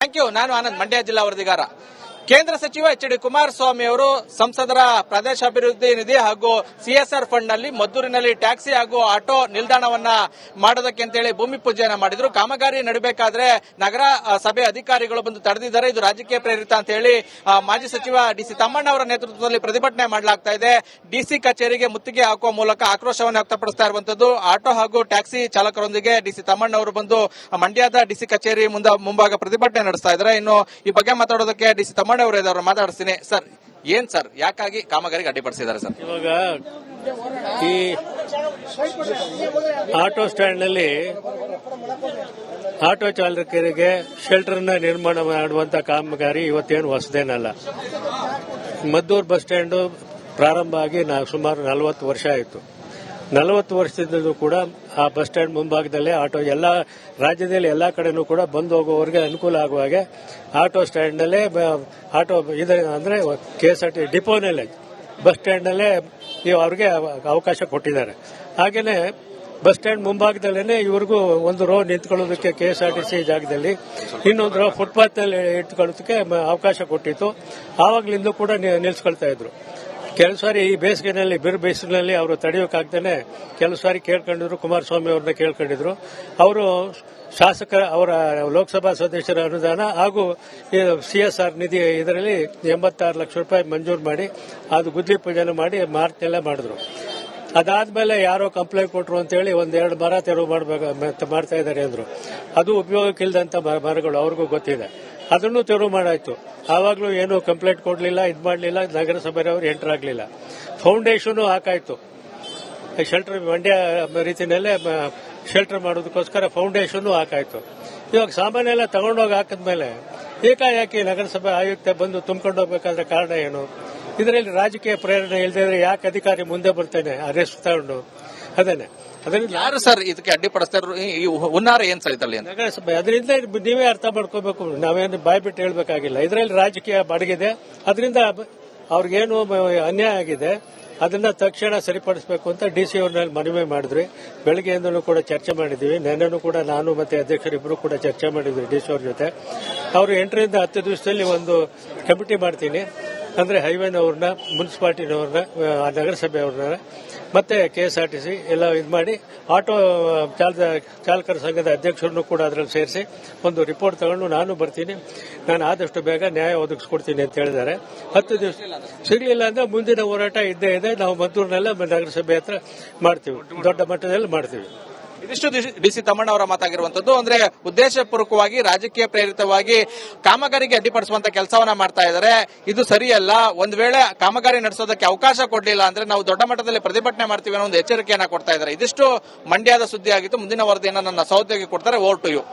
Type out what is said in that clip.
Thank you. ನಾನು ಆನಂದ್, ಮಂಡ್ಯ ಜಿಲ್ಲಾ ವರದಿಗಾರ. ಕೇಂದ್ರ ಸಚಿವ ಎಚ್.ಡಿ. ಕುಮಾರಸ್ವಾಮಿ ಅವರು ಸಂಸದರ ಪ್ರದೇಶಾಭಿವೃದ್ಧಿ ನಿಧಿ ಹಾಗೂ ಸಿಎಸ್ಆರ್ ಫಂಡ್ ನಲ್ಲಿ ಮದ್ದೂರಿನಲ್ಲಿ ಟ್ಯಾಕ್ಸಿ ಹಾಗೂ ಆಟೋ ನಿಲ್ದಾಣವನ್ನ ಮಾಡೋದಕ್ಕೆ ಅಂತೇಳಿ ಭೂಮಿ ಪೂಜೆಯನ್ನ ಮಾಡಿದ್ರು. ಕಾಮಗಾರಿ ನಡಬೇಕಾದ್ರೆ ನಗರ ಸಭೆ ಅಧಿಕಾರಿಗಳು ಬಂದು ತಡೆದಿದ್ದಾರೆ. ಇದು ರಾಜಕೀಯ ಪ್ರೇರಿತ ಅಂತ ಹೇಳಿ ಮಾಜಿ ಸಚಿವ ಡಿ.ಸಿ. ತಮ್ಮಣ್ಣ ಅವರ ನೇತೃತ್ವದಲ್ಲಿ ಪ್ರತಿಭಟನೆ ಮಾಡಲಾಗ್ತಾ ಇದೆ. ಡಿಸಿ ಕಚೇರಿಗೆ ಮುತ್ತಿಗೆ ಹಾಕುವ ಮೂಲಕ ಆಕ್ರೋಶವನ್ನು ವ್ಯಕ್ತಪಡಿಸ್ತಾ ಇರುವಂತದ್ದು. ಆಟೋ ಹಾಗೂ ಟ್ಯಾಕ್ಸಿ ಚಾಲಕರೊಂದಿಗೆ ಡಿ.ಸಿ. ತಮ್ಮಣ್ಣ ಅವರು ಬಂದು ಮಂಡ್ಯದ ಡಿಸಿ ಕಚೇರಿ ಮುಂಭಾಗ ಪ್ರತಿಭಟನೆ ನಡೆಸ್ತಾ ಇದ್ದಾರೆ. ಇನ್ನು ಈ ಬಗ್ಗೆ ಮಾತಾಡೋದಕ್ಕೆ ಡಿ.ಸಿ. ತಮ್ಮಣ್ಣ ಅವರು ಇದ್ದಾರೆ, ಮಾತಾಡಿಸ್ತೀನಿ. ಸರ್, ಏನ್ ಸರ್, ಯಾಕಾಗಿ ಕಾಮಗಾರಿಗೆ ಅಡ್ಡಿಪಡಿಸಿದ್ದಾರೆ ಸರ್? ಇವಾಗ ಈ ಆಟೋ ಸ್ಟ್ಯಾಂಡ್ ನಲ್ಲಿ ಆಟೋ ಚಾಲಕರಿಗೆ ಶೆಲ್ಟರ್ ನ ನಿರ್ಮಾಣ ಮಾಡುವಂತ ಕಾಮಗಾರಿ ಇವತ್ತೇನು ಹೊಸದೇನಲ್ಲ. ಮದ್ದೂರು ಬಸ್ ಸ್ಟ್ಯಾಂಡ್ ಪ್ರಾರಂಭ ಆಗಿ ಸುಮಾರು 40 ವರ್ಷ ಆಯಿತು. 40 ವರ್ಷದಿಂದಲೂ ಕೂಡ ಆ ಬಸ್ ಸ್ಟ್ಯಾಂಡ್ ಮುಂಭಾಗದಲ್ಲೇ ಆಟೋ ಎಲ್ಲ ರಾಜ್ಯದಲ್ಲಿ ಎಲ್ಲಾ ಕಡೆನೂ ಕೂಡ ಬಂದು ಹೋಗುವವರಿಗೆ ಅನುಕೂಲ ಆಗುವ ಹಾಗೆ ಆಟೋ ಸ್ಟ್ಯಾಂಡ್ ನಲ್ಲೇ ಆಟೋ ಅಂದ್ರೆ ಕೆಎಸ್ಆರ್ಟಿ ಡಿಪೋನಲ್ಲೇ ಬಸ್ ಸ್ಟ್ಯಾಂಡ್ ನಲ್ಲೇ ಅವ್ರಿಗೆ ಅವಕಾಶ ಕೊಟ್ಟಿದ್ದಾರೆ. ಹಾಗೇನೆ ಬಸ್ ಸ್ಟ್ಯಾಂಡ್ ಮುಂಭಾಗದಲ್ಲೇನೆ ಇವ್ರಿಗೂ ಒಂದು ರೋ ನಿಂತ್ಕೊಳ್ಳೋದಕ್ಕೆ ಕೆಎಸ್ಆರ್ಟಿಸಿ ಜಾಗದಲ್ಲಿ, ಇನ್ನೊಂದು ರೋ ಫುಟ್ಪಾತ್ ನಲ್ಲಿ ಇಟ್ಕೊಳ್ಳೋದಕ್ಕೆ ಅವಕಾಶ ಕೊಟ್ಟಿತ್ತು. ಆವಾಗ್ಲಿಂದ ಕೂಡ ನಿಲ್ಸ್ಕೊಳ್ತಾ ಇದ್ರು. ಕೆಲವು ಸಾರಿ ಈ ಬೇಸಿಗೆನಲ್ಲಿ ಬಿರು ಬೇಸಿಗೆನಲ್ಲಿ ಅವರು ತಡೆಯೋಕ್ಕಾಗ್ದೇನೆ ಕೆಲವು ಸಾರಿ ಕೇಳ್ಕೊಂಡಿದ್ರು. ಕುಮಾರಸ್ವಾಮಿ ಅವ್ರನ್ನ ಕೇಳ್ಕೊಂಡಿದ್ರು. ಅವರು ಶಾಸಕರ ಅವರ ಲೋಕಸಭಾ ಸದಸ್ಯರ ಅನುದಾನ ಹಾಗೂ ಸಿಎಸ್ಆರ್ ನಿಧಿ ಇದರಲ್ಲಿ 86 ಲಕ್ಷ ರೂಪಾಯಿ ಮಂಜೂರು ಮಾಡಿ ಅದು ಗುದ್ಲಿ ಪೂಜೆನ ಮಾಡಿ ಮಾರ್ಚ್ನೆಲ್ಲ ಮಾಡಿದ್ರು. ಅದಾದ್ಮೇಲೆ ಯಾರೋ ಕಂಪ್ಲೇಂಟ್ ಕೊಟ್ರು ಅಂತೇಳಿ 1-2 ಮರ ತೆರವು ಮಾಡ್ತಾ ಇದ್ದಾರೆ ಅಂದ್ರು. ಅದು ಉಪಯೋಗಕ್ಕಿಲ್ಲದಂತ ಮರಗಳು, ಅವ್ರಿಗೂ ಗೊತ್ತಿದೆ. ಅದನ್ನು ತೆರವು ಮಾಡಾಯ್ತು. ಆವಾಗಲೂ ಏನು ಕಂಪ್ಲೇಂಟ್ ಕೊಡಲಿಲ್ಲ, ಇದು ಮಾಡಲಿಲ್ಲ, ನಗರಸಭೆಯವರು ಎಂಟರ್ ಆಗಲಿಲ್ಲ. ಫೌಂಡೇಶನ್ ಹಾಕಾಯ್ತು. ಶೆಲ್ಟರ್ ಮಂಡ್ಯ ರೀತಿಯಲ್ಲೇ ಶೆಲ್ಟರ್ ಮಾಡೋದಕ್ಕೋಸ್ಕರ ಫೌಂಡೇಶನ್ ಹಾಕಾಯ್ತು. ಇವಾಗ ಸಾಮಾನ್ಯ ಎಲ್ಲ ತಗೊಂಡೋಗಿ ಹಾಕಿದ್ಮೇಲೆ ಏಕಾಏಕಿ ನಗರಸಭೆ ಆಯುಕ್ತ ಬಂದು ತುಂಬಿಕೊಂಡು ಹೋಗ್ಬೇಕಾದ್ರೆ ಕಾರಣ ಏನು? ಇದರಲ್ಲಿ ರಾಜಕೀಯ ಪ್ರೇರಣೆ ಇಲ್ಲದಿದ್ರೆ ಯಾಕೆ ಅಧಿಕಾರಿ ಮುಂದೆ ಬರ್ತೇನೆ ಅರೆಸ್ಟ್ ತಗೊಂಡು? ಅದನ್ನೇ ಅದರಿಂದ ಯಾರು ಸರ್ ಇದಕ್ಕೆ ಅಡ್ಡಿಪಡಿಸ್ತಾ ಹುನ್ನಾರ ಏನ್ ಸರ್ ಇದರಲ್ಲಿ? ನಗರಸಭೆ ಅದರಿಂದ ನೀವೇ ಅರ್ಥ ಮಾಡ್ಕೋಬೇಕು. ನಾವೇನು ಬಾಯ್ಬಿಟ್ಟು ಹೇಳ್ಬೇಕಾಗಿಲ್ಲ. ಇದರಲ್ಲಿ ರಾಜಕೀಯ ಬಡಗಿದೆ. ಅದರಿಂದ ಅವ್ರಿಗೇನು ಅನ್ಯಾಯ ಆಗಿದೆ ಅದನ್ನ ತಕ್ಷಣ ಸರಿಪಡಿಸಬೇಕು ಅಂತ ಡಿಸಿ ಅವ್ರನ್ನ ಮನವಿ ಮಾಡಿದ್ವಿ. ಬೆಳಗ್ಗೆಯಿಂದಲೂ ಕೂಡ ಚರ್ಚೆ ಮಾಡಿದ್ವಿ. ನೆನ್ನೆನೂ ಕೂಡ ನಾನು ಮತ್ತೆ ಅಧ್ಯಕ್ಷರಿಬ್ಬರು ಕೂಡ ಚರ್ಚೆ ಮಾಡಿದ್ವಿ ಡಿಸಿ ಅವ್ರ ಜೊತೆ. ಅವರು 8 ರಿಂದ 10 ದಿವಸದಲ್ಲಿ ಒಂದು ಕಮಿಟಿ ಮಾಡ್ತೀನಿ ಅಂದ್ರೆ ಹೈವೇನವ್ರನ್ನ, ಮುನ್ಸಿಪಾಲಿಟಿನವ್ರನ್ನ, ನಗರಸಭೆಯವ್ರನ್ನ ಮತ್ತೆ ಕೆಎಸ್ಆರ್ಟಿಸಿ ಎಲ್ಲ ಇದು ಮಾಡಿ ಆಟೋ ಚಾಲಕರ ಸಂಘದ ಅಧ್ಯಕ್ಷರನ್ನು ಕೂಡ ಅದರಲ್ಲಿ ಸೇರಿಸಿ ಒಂದು ರಿಪೋರ್ಟ್ ತಗೊಂಡು ನಾನು ಬರ್ತೀನಿ. ನಾನು ಆದಷ್ಟು ಬೇಗ ನ್ಯಾಯ ಒದಗಿಸ್ಕೊಡ್ತೀನಿ ಅಂತ ಹೇಳಿದ್ದಾರೆ. 10 ದಿವಸ ಸಿಗಲಿಲ್ಲ ಅಂದ್ರೆ ಮುಂದಿನ ಹೋರಾಟ ಇದ್ದೇ ಇದೆ. ನಾವು ಮದ್ದೂರಿನೆಲ್ಲ ನಗರಸಭೆ ಹತ್ರ ಮಾಡ್ತೀವಿ, ದೊಡ್ಡ ಮಟ್ಟದಲ್ಲಿ ಮಾಡ್ತೀವಿ. ಇದಿಷ್ಟು ಡಿ.ಸಿ. ತಮ್ಮಣ್ಣ ಅವರ ಮಾತಾಗಿರುವಂತದ್ದು. ಅಂದ್ರೆ ಉದ್ದೇಶಪೂರ್ವಕವಾಗಿ ರಾಜಕೀಯ ಪ್ರೇರಿತವಾಗಿ ಕಾಮಗಾರಿಗೆ ಅಡ್ಡಿಪಡಿಸುವಂತ ಕೆಲಸವನ್ನ ಮಾಡ್ತಾ ಇದ್ದಾರೆ. ಇದು ಸರಿಯಲ್ಲ. ಒಂದ್ ವೇಳೆ ಕಾಮಗಾರಿ ನಡೆಸೋದಕ್ಕೆ ಅವಕಾಶ ಕೊಡಲಿಲ್ಲ ಅಂದ್ರೆ ನಾವು ದೊಡ್ಡ ಮಟ್ಟದಲ್ಲಿ ಪ್ರತಿಭಟನೆ ಮಾಡ್ತೀವಿ ಅನ್ನೋ ಒಂದು ಎಚ್ಚರಿಕೆಯನ್ನ ಕೊಡ್ತಾ ಇದ್ದಾರೆ. ಇದಿಷ್ಟು ಮಂಡ್ಯದ ಸುದ್ದಿ ಆಗಿತ್ತು. ಮುಂದಿನ ವರದಿಯನ್ನ ನನ್ನ ಸಹೋದ್ಯೋಗಿ ಕೊಡ್ತಾರೆ. Over to you.